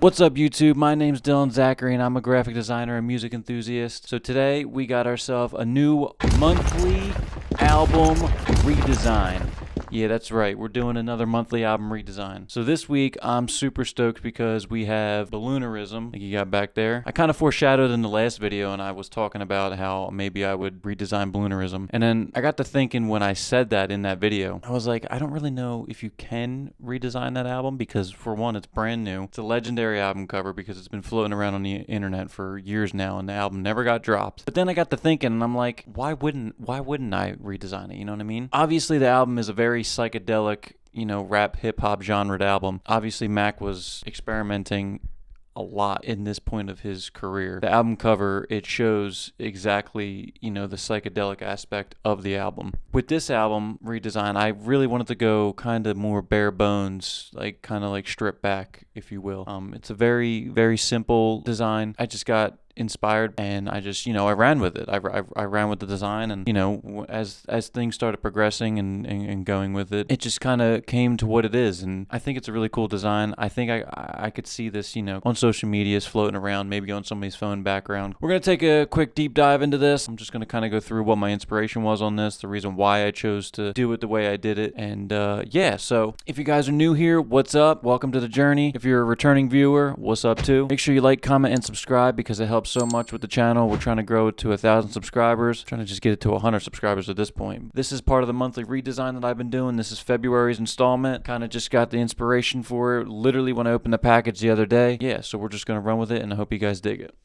What's up, YouTube? My name's Dylan Zachary, and I'm a graphic designer and music enthusiast. So today we got ourselves a new monthly album redesign. Yeah, that's right. We're doing another monthly album redesign. So this week, I'm super stoked because we have Ballonerism, like you got back there. I kind of foreshadowed in the last video, and I was talking about how maybe I would redesign Ballonerism. And then I got to thinking when I said that in that video, I was like, I don't really know if you can redesign that album because, for one, it's brand new. It's a legendary album cover because it's been floating around on the internet for years now, and the album never got dropped. But then I got to thinking, and I'm like, why wouldn't I redesign it? You know what I mean? Obviously, the album is a very psychedelic, rap hip-hop genred album. Obviously, Mac was experimenting a lot in this point of his career. The album cover, it shows exactly, the psychedelic aspect of the album. With this album redesign, I really wanted to go kind of more bare bones, kind of like stripped back, if you will. It's a very, very simple design. I just got inspired and I just I ran with it. I ran with the design, and as things started progressing and going with it, it just kind of came to what it is. And I think it's a really cool design. I think I could see this on social media floating around, maybe on somebody's phone background. We're gonna take a quick deep dive into this. I'm just gonna kind of go through what my inspiration was on this, the reason why I chose to do it the way I did it, and yeah. So if you guys are new here, what's up? Welcome to the journey. If you're a returning viewer, what's up too? Make sure you like, comment, and subscribe because it helps so much with the channel. We're trying to grow it to 1,000 subscribers, trying to just get it to 100 subscribers at this point. This is part of the monthly redesign that I've been doing. This is February's installment. Kind of just got the inspiration for it literally when I opened the package the other day. Yeah, so we're just gonna run with it, and I hope you guys dig it.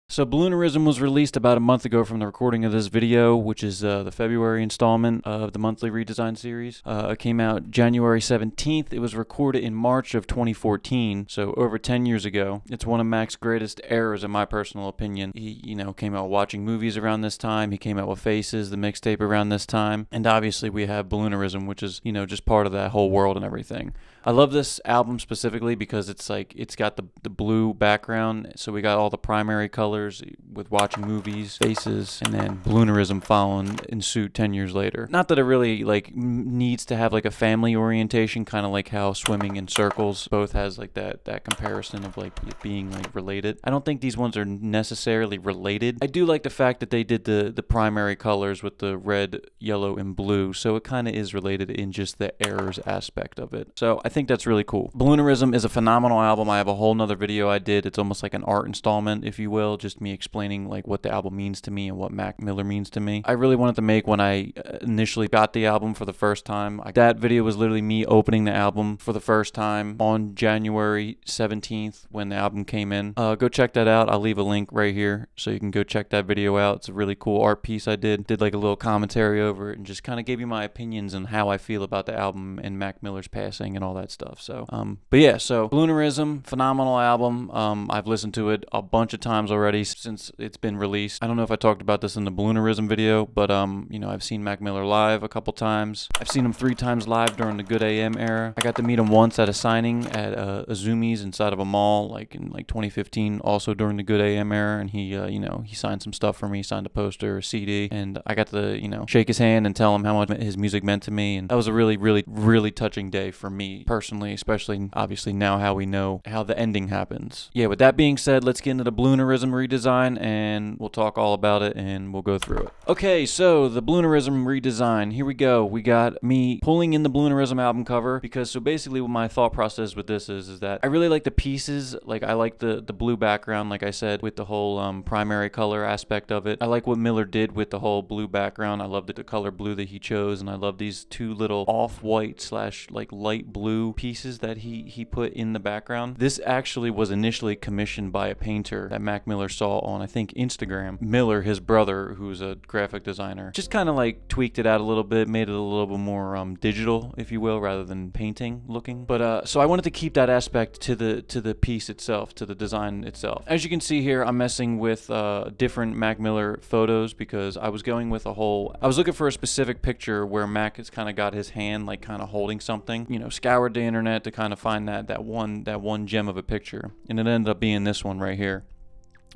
So Ballonerism was released about a month ago from the recording of this video, which is the February installment of the Monthly Redesign Series. It came out January 17th. It was recorded in March of 2014, so over 10 years ago. It's one of Mac's greatest errors, in my personal opinion. He, came out watching movies around this time. He came out with Faces, the mixtape, around this time. And obviously we have Ballonerism, which is, just part of that whole world and everything. I love this album specifically because it's got the blue background, so we got all the primary colors with watching movies, Faces, and then Ballonerism following in suit 10 years later. Not that it really needs to have a family orientation, kind of like how Swimming in Circles both has that comparison of it being related. I don't think these ones are necessarily related. I do like the fact that they did the primary colors with the red, yellow, and blue, so it kind of is related in just the errors aspect of it. So I think that's really cool. Ballonerism is a phenomenal album. I have a whole nother video I did. It's almost like an art installment, if you will, just me explaining what the album means to me and what Mac Miller means to me. I really wanted to make when I initially got the album for the first time. That video was literally me opening the album for the first time on January 17th when the album came in. Go check that out. I'll leave a link right here so you can go check that video out. It's a really cool art piece I did. Did a little commentary over it and just kind of gave you my opinions on how I feel about the album and Mac Miller's passing and all that stuff. So, but yeah, so Ballonerism, phenomenal album. I've listened to it a bunch of times already since it's been released. I don't know if I talked about this in the Ballonerism video, but I've seen Mac Miller live a couple times. I've seen him 3 times live during the Good AM era. I got to meet him once at a signing at Azumi's inside of a mall, in 2015, also during the Good AM era, and he he signed some stuff for me, signed a poster, a CD, and I got to shake his hand and tell him how much his music meant to me, and that was a really, really, really touching day for me personally, especially obviously now how we know how the ending happens. Yeah, with that being said, let's get into the Ballonerism redesign and we'll talk all about it and we'll go through it. Okay, so the Ballonerism redesign, here we go. We got me pulling in the Ballonerism album cover because so basically what my thought process with this is that I really like the pieces. I like the blue background, like I said, with the whole primary color aspect of it. I like what Miller did with the whole blue background. I love the color blue that he chose, and I love these 2 little off-white / light blue pieces that he put in the background. This actually was initially commissioned by a painter that Mac Miller saw on, I think, Instagram. Miller, his brother, who's a graphic designer, just kind of tweaked it out a little bit, made it a little bit more digital, if you will, rather than painting looking. But so I wanted to keep that aspect to the piece itself, to the design itself. As you can see here, I'm messing with different Mac Miller photos because I was going with I was looking for a specific picture where Mac has kind of got his hand kind of holding something. Scoured the internet to kind of find that one gem of a picture, and it ended up being this one right here.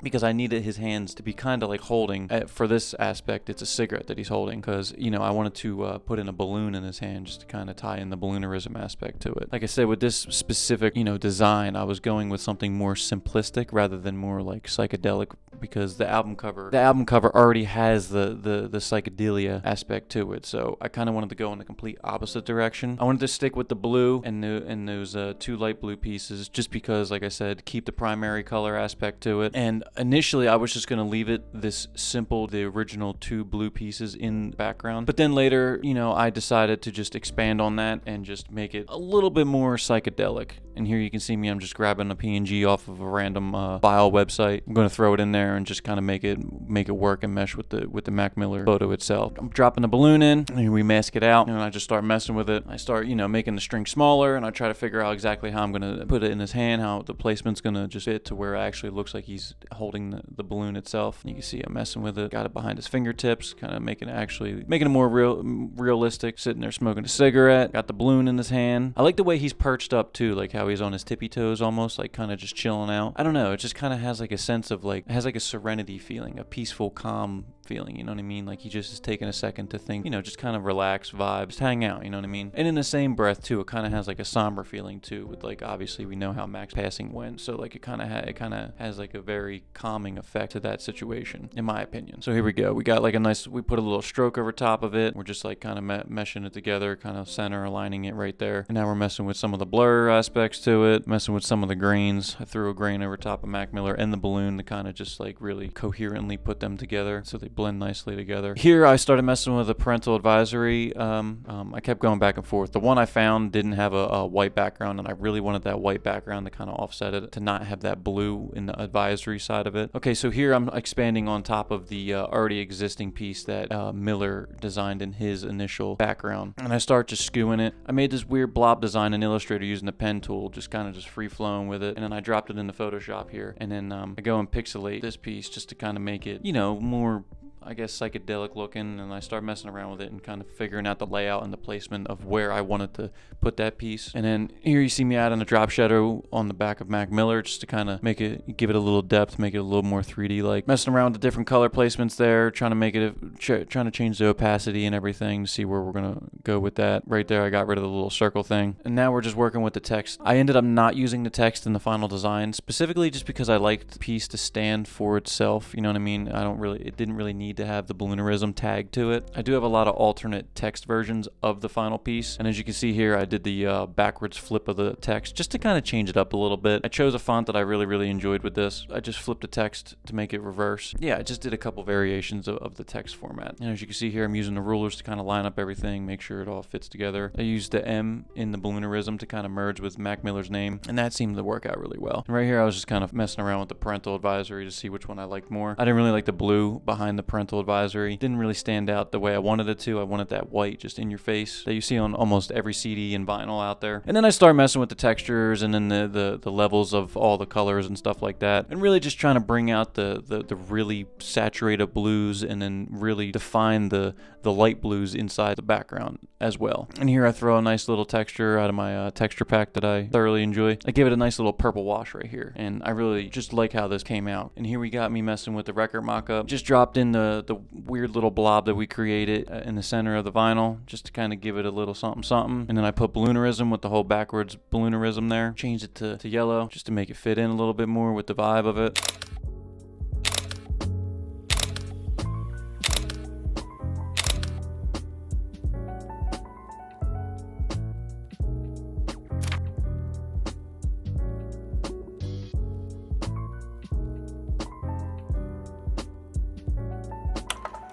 because I needed his hands to be kind of like holding, for this aspect, it's a cigarette that he's holding, because, you know, I wanted to put in a balloon in his hand just to kind of tie in the balloonerism aspect to it. Like I said, with this specific, you know, design, I was going with something more simplistic rather than more like psychedelic, because the album cover already has the psychedelia aspect to it. So I kind of wanted to go in the complete opposite direction. I wanted to stick with the blue and those two light blue pieces, just because, like I said, keep the primary color aspect to it. And initially I was just going to leave it this simple, the original two blue pieces in the background. But then later, you know, I decided to just expand on that and just make it a little bit more psychedelic. And here you can see me, I'm just grabbing a PNG off of a random file website. I'm going to throw it in there and just kind of make it work and mesh with the Mac Miller photo itself. I'm dropping the balloon in, and we mask it out, and I just start messing with it. I start, you know, making the string smaller, and I try to figure out exactly how I'm going to put it in his hand, how the placement's going to just fit to where it actually looks like he's holding the balloon itself. You can see I'm messing with it. Got it behind his fingertips, kind of making it more realistic. Sitting there smoking a cigarette. Got the balloon in his hand. I like the way he's perched up too, like how he's on his tippy toes almost, like kind of just chilling out. I don't know, it just kind of has like a sense of like, it has like a serenity feeling, a peaceful, calm feeling, you know what I mean? Like he just is taking a second to think, you know, just kind of relax, vibes, hang out, you know what I mean? And in the same breath too, it kind of has like a somber feeling too, with like, obviously we know how Mac's passing went, so like it kind of has like a very calming effect to that situation, in my opinion. So here we go. We got like we put a little stroke over top of it. We're just like kind of meshing it together, kind of center aligning it right there. And now we're messing with some of the blur aspects to it, messing with some of the grains. I threw a grain over top of Mac Miller and the balloon to kind of just like really coherently put them together so they blend nicely together. Here I started messing with the parental advisory. I kept going back and forth. The one I found didn't have a white background, and I really wanted that white background to kind of offset it, to not have that blue in the advisory side of it. Okay, so here I'm expanding on top of the already existing piece that Miller designed in his initial background, and I start just skewing it. I made this weird blob design in Illustrator using the pen tool, just kind of just free flowing with it, and then I dropped it into Photoshop here, and then I go and pixelate this piece just to kind of make it, you know, more, I guess, psychedelic looking, and I start messing around with it and kind of figuring out the layout and the placement of where I wanted to put that piece. And then here you see me adding a drop shadow on the back of Mac Miller just to kind of give it a little depth, make it a little more 3D like. Messing around with the different color placements there, trying to change the opacity and everything to see where we're gonna go with that. Right there I got rid of the little circle thing, and now we're just working with the text. I ended up not using the text in the final design, specifically just because I liked the piece to stand for itself, you know what I mean? It didn't really need to have the Balloonerism tag to it. I do have a lot of alternate text versions of the final piece, and as you can see here, I did the backwards flip of the text just to kind of change it up a little bit. I chose a font that I really enjoyed with this. I just flipped the text to make it reverse. Yeah, I just did a couple variations of the text format. And as you can see here, I'm using the rulers to kind of line up everything, make sure it all fits together. I used the M in the Balloonerism to kind of merge with Mac Miller's name, and that seemed to work out really well. And right here, I was just kind of messing around with the parental advisory to see which one I liked more. I didn't really like the blue behind the parental advisory. Didn't really stand out the way I wanted it to. I wanted that white just in your face that you see on almost every CD and vinyl out there. And then I started messing with the textures and then the levels of all the colors and stuff like that, and really just trying to bring out the really saturated blues and then really define the light blues inside the background as well. And here I throw a nice little texture out of my texture pack that I thoroughly enjoy. I give it a nice little purple wash right here, and I really just like how this came out. And here we got me messing with the record mock-up. Just dropped in the weird little blob that we created in the center of the vinyl just to kind of give it a little something. And then I put Balloonerism with the whole backwards Balloonerism there. Changed it to yellow just to make it fit in a little bit more with the vibe of it.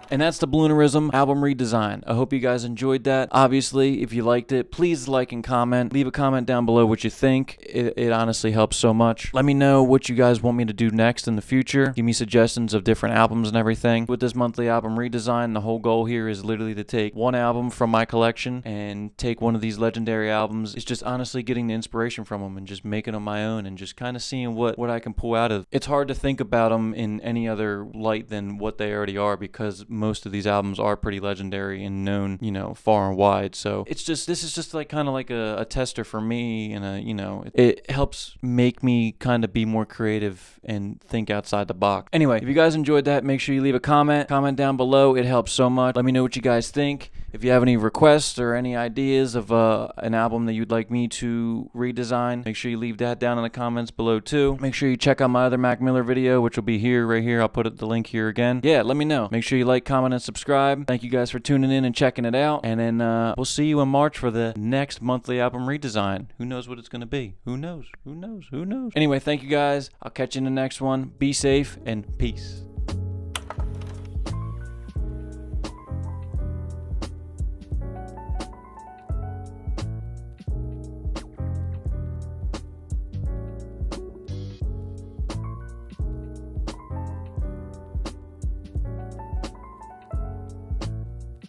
And that's the Ballonerism album redesign. I hope you guys enjoyed that. Obviously, if you liked it, please like and comment. Leave a comment down below what you think. It honestly helps so much. Let me know what you guys want me to do next in the future. Give me suggestions of different albums and everything. With this monthly album redesign, the whole goal here is literally to take one album from my collection and take one of these legendary albums. It's just honestly getting the inspiration from them and just making them my own and just kind of seeing what I can pull out of. It's hard to think about them in any other light than what they already are, because most of these albums are pretty legendary and known, you know, far and wide. So this is just like kind of like a tester for me, and you know, it helps make me kind of be more creative and think outside the box. Anyway, if you guys enjoyed that, make sure you leave a comment down below. It helps so much. Let me know what you guys think. If you have any requests or any ideas of an album that you'd like me to redesign, make sure you leave that down in the comments below too. Make sure you check out my other Mac Miller video, which will be here, right here. I'll put the link here again. Yeah, let me know. Make sure you like, comment, and subscribe. Thank you guys for tuning in and checking it out. And then we'll see you in March for the next monthly album redesign. Who knows what it's going to be? Who knows? Who knows? Who knows? Anyway, thank you guys. I'll catch you in the next one. Be safe and peace.